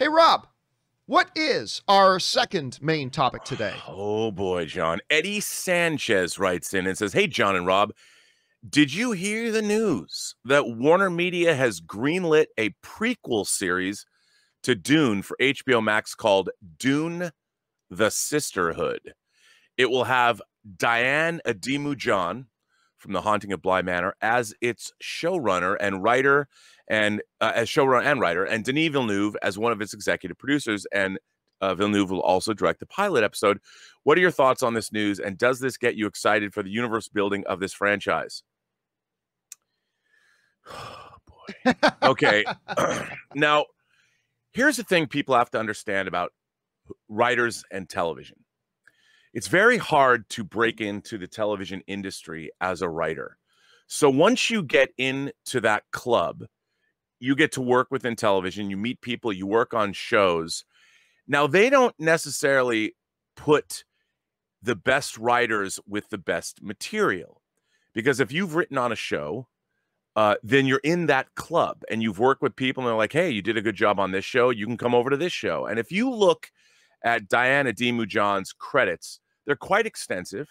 Hey, Rob, what is our second main topic today? Oh, boy, John. Eddie Sanchez writes in and says, hey, John and Rob, did you hear the news that Warner Media has greenlit a prequel series to Dune for HBO Max called Dune, the Sisterhood? It will have Diane Ademu-John from The Haunting of Bly Manor as its showrunner and writer, and Denis Villeneuve as one of its executive producers, and Villeneuve will also direct the pilot episode. What are your thoughts on this news, and does this get you excited for the universe building of this franchise? Oh, boy. Okay. Now, here's the thing people have to understand about writers and television. It's very hard to break into the television industry as a writer. So once you get into that club, you get to work within television, you meet people, you work on shows. Now, they don't necessarily put the best writers with the best material, because if you've written on a show, then you're in that club and you've worked with people and they're like, hey, you did a good job on this show. You can come over to this show. And if you look at Diane Ademu-John's credits, they're quite extensive,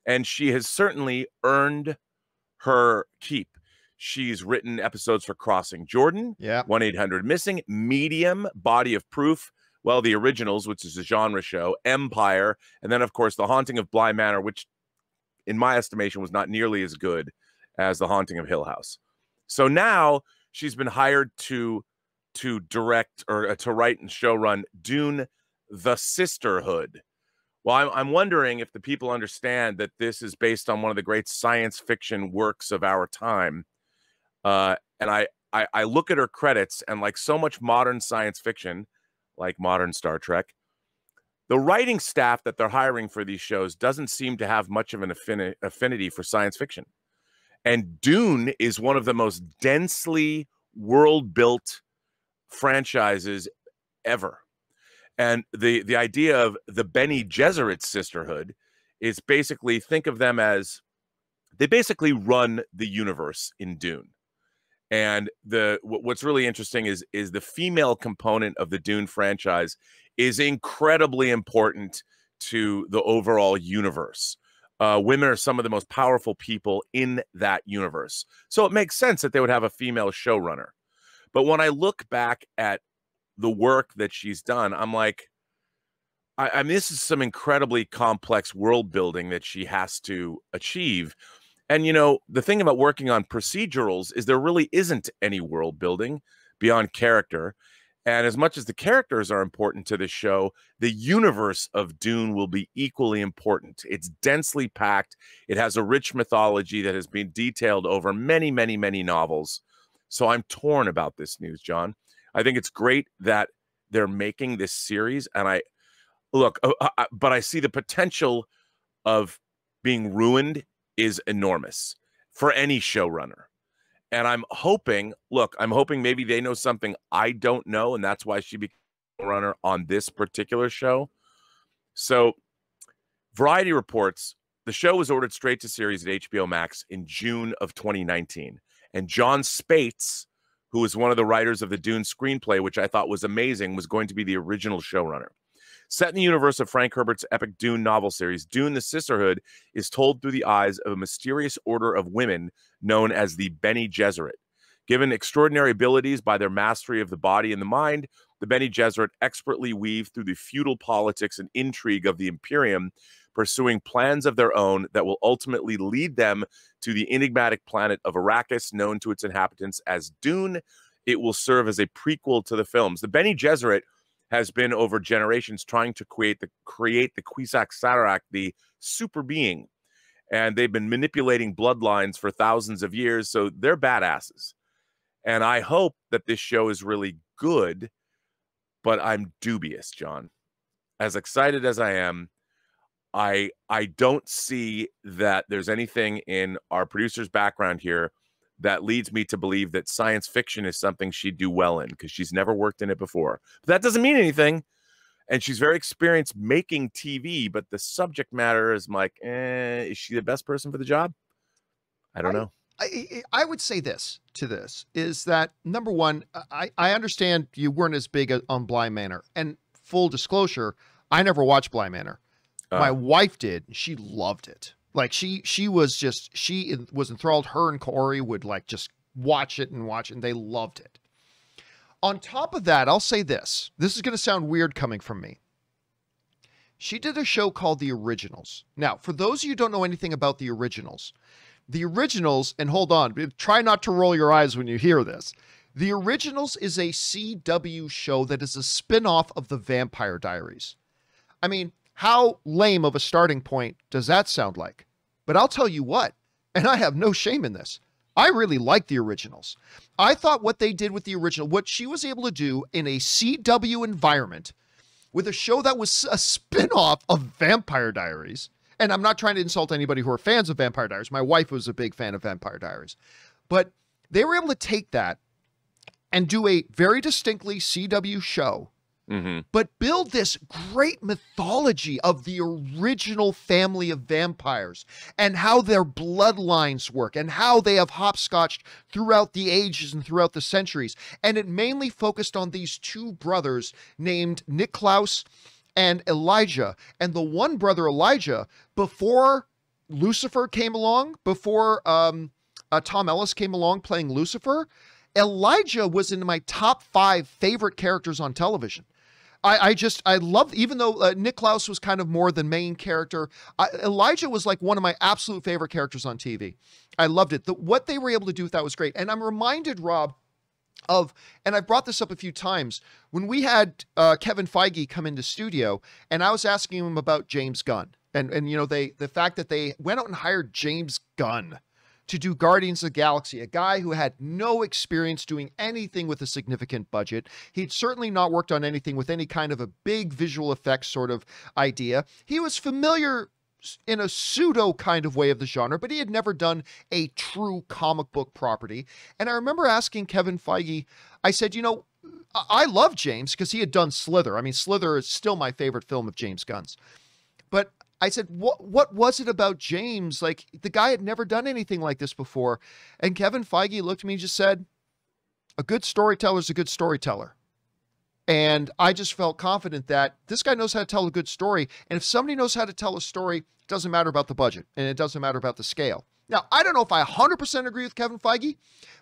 and she has certainly earned her keep. She's written episodes for Crossing Jordan, 1-800-Missing, Medium, Body of Proof, well, the originals, which is a genre show, Empire, and then, of course, The Haunting of Bly Manor, which, in my estimation, was not nearly as good as The Haunting of Hill House. So now she's been hired to direct, or to write and showrun Dune, the Sisterhood. Well, I'm wondering if the people understand that this is based on one of the great science fiction works of our time. And I look at her credits, and like so much modern science fiction, like modern Star Trek, the writing staff that they're hiring for these shows doesn't seem to have much of an affinity for science fiction. And Dune is one of the most densely world-built franchises ever. And the idea of the Bene Gesserit sisterhood is basically, think of them as, they basically run the universe in Dune. And what's really interesting is the female component of the Dune franchise is incredibly important to the overall universe. Women are some of the most powerful people in that universe. So it makes sense that they would have a female showrunner. But when I look back at the work that she's done, I'm like, I mean, this is some incredibly complex world building that she has to achieve. And, you know, the thing about working on procedurals is there really isn't any world building beyond character. And as much as the characters are important to the show, the universe of Dune will be equally important. It's densely packed. It has a rich mythology that has been detailed over many, many, many novels. So I'm torn about this news, John. I think it's great that they're making this series, and but I see the potential of being ruined is enormous for any showrunner. And I'm hoping maybe they know something I don't know, and that's why she became a showrunner on this particular show. So Variety reports the show was ordered straight to series at HBO Max in June of 2019. And John Spates, who was one of the writers of the Dune screenplay, which I thought was amazing, was going to be the original showrunner. Set in the universe of Frank Herbert's epic Dune novel series, Dune the Sisterhood is told through the eyes of a mysterious order of women known as the Bene Gesserit. Given extraordinary abilities by their mastery of the body and the mind, the Bene Gesserit expertly weave through the feudal politics and intrigue of the Imperium, pursuing plans of their own that will ultimately lead them to the enigmatic planet of Arrakis, known to its inhabitants as Dune. It will serve as a prequel to the films. The Bene Gesserit has been over generations trying to create the Kwisatz Haderach, the super being. And they've been manipulating bloodlines for thousands of years, so they're badasses. And I hope that this show is really good, but I'm dubious, John. As excited as I am, I don't see that there's anything in our producer's background here that leads me to believe that science fiction is something she'd do well in, because she's never worked in it before. But that doesn't mean anything. And she's very experienced making TV, but the subject matter is like, is she the best person for the job? I don't know. I would say this to this is that, number one, I understand you weren't as big on Bly Manor, and full disclosure, I never watched Bly Manor. My wife did. She loved it. Like she was enthralled. Her and Corey would like just watch it, and they loved it. On top of that, I'll say this. This is going to sound weird coming from me. She did a show called The Originals. Now, for those of you who don't know anything about The Originals, and hold on, try not to roll your eyes when you hear this. The Originals is a CW show that is a spin-off of the Vampire Diaries. I mean, how lame of a starting point does that sound like? But I'll tell you what, and I have no shame in this, I really like The Originals. I thought what they did with The Original, what she was able to do in a CW environment with a show that was a spin-off of Vampire Diaries, and I'm not trying to insult anybody who are fans of Vampire Diaries. My wife was a big fan of Vampire Diaries. But they were able to take that and do a very distinctly CW show, but build this great mythology of the original family of vampires and how their bloodlines work and how they have hopscotched throughout the ages and throughout the centuries. And it mainly focused on these two brothers named Niklaus and Elijah. And the one brother, Elijah, before Lucifer came along, before Tom Ellis came along playing Lucifer, Elijah was in my top 5 favorite characters on television. I loved, even though Niklaus was kind of more the main character, Elijah was like one of my absolute favorite characters on TV. I loved it. What they were able to do with that was great. And I'm reminded, Rob, of, and I've brought this up a few times, when we had Kevin Feige come into studio, and I was asking him about James Gunn. And you know, the fact that they went out and hired James Gunn to do Guardians of the Galaxy, a guy who had no experience doing anything with a significant budget. He'd certainly not worked on anything with any kind of a big visual effects sort of idea. He was familiar in a pseudo kind of way of the genre, but he had never done a true comic book property. And I remember asking Kevin Feige, I said, you know, I love James because he had done Slither. I mean, Slither is still my favorite film of James Gunn's. But I said, what was it about James? Like, the guy had never done anything like this before. And Kevin Feige looked at me and just said, a good storyteller is a good storyteller. And I just felt confident that this guy knows how to tell a good story. And if somebody knows how to tell a story, it doesn't matter about the budget and it doesn't matter about the scale. Now, I don't know if I 100% agree with Kevin Feige,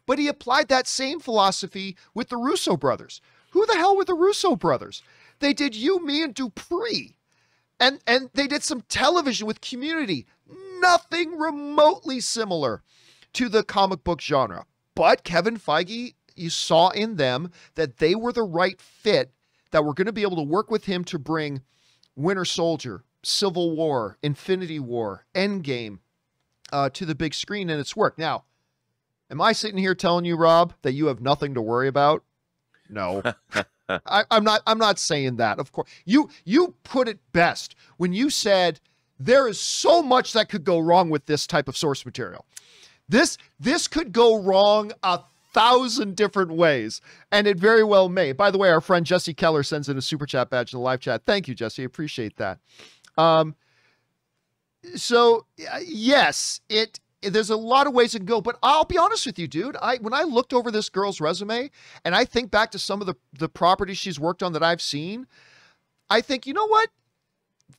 but he applied that same philosophy with the Russo brothers. Who the hell were the Russo brothers? They did You, Me, and Dupree. And they did some television with Community. Nothing remotely similar to the comic book genre. But Kevin Feige, you saw in them that they were the right fit, that were going to be able to work with him to bring Winter Soldier, Civil War, Infinity War, Endgame to the big screen, and it's worked. Now, am I sitting here telling you, Rob, that you have nothing to worry about? No. I'm not saying that. Of course, you put it best when you said there is so much that could go wrong with this type of source material. This could go wrong 1,000 different ways, and it very well may. By the way, our friend Jesse Keller sends in a super chat badge in the live chat. Thank you, Jesse. Appreciate that. So yes, there's a lot of ways it can go, but I'll be honest with you, dude. When I looked over this girl's resume and I think back to some of the properties she's worked on that I've seen, I think, you know what?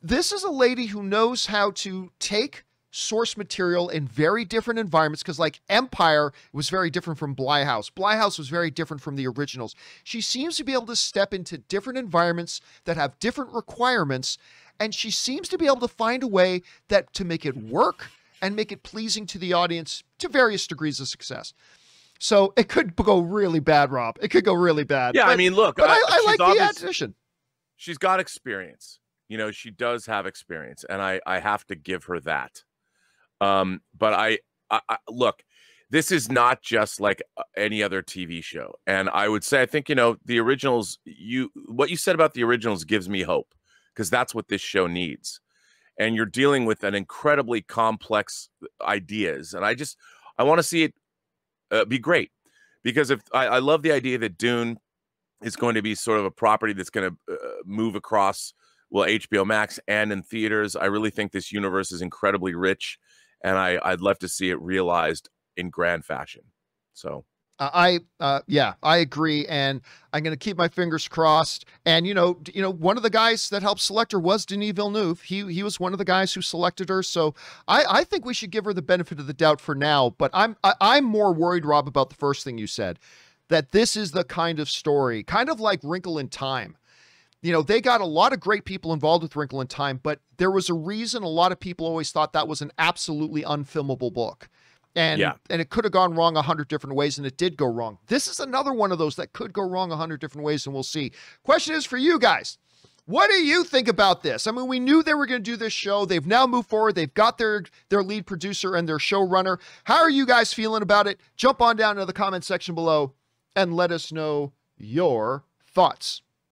This is a lady who knows how to take source material in very different environments, because like Empire was very different from Bly House. Bly House was very different from the originals. She seems to be able to step into different environments that have different requirements, and she seems to be able to find a way that to make it work and make it pleasing to the audience to various degrees of success. So it could go really bad, Rob. It could go really bad. Yeah, but, I mean, look, but I like the addition. She's got experience. You know, she does have experience, and I have to give her that. But I look, this is not just like any other TV show. And I would say, I think, you know, the originals, what you said about the originals gives me hope, because that's what this show needs. And you're dealing with an incredibly complex ideas. And I want to see it be great, because if I love the idea that Dune is going to be sort of a property that's going to move across, well, HBO Max and in theaters. I really think this universe is incredibly rich, and I'd love to see it realized in grand fashion. So yeah, I agree, and I'm going to keep my fingers crossed. And one of the guys that helped select her was Denis Villeneuve. He was one of the guys who selected her. So I think we should give her the benefit of the doubt for now. But I'm more worried, Rob, about the first thing you said, that this is the kind of story, kind of like Wrinkle in Time. They got a lot of great people involved with Wrinkle in Time, but there was a reason a lot of people always thought that was an absolutely unfilmable book. And it could have gone wrong 100 different ways, and it did go wrong. This is another one of those that could go wrong 100 different ways, and we'll see. Question is for you guys. What do you think about this? I mean, we knew they were going to do this show. They've now moved forward. They've got their lead producer and their showrunner. How are you guys feeling about it? Jump on down to the comment section below and let us know your thoughts.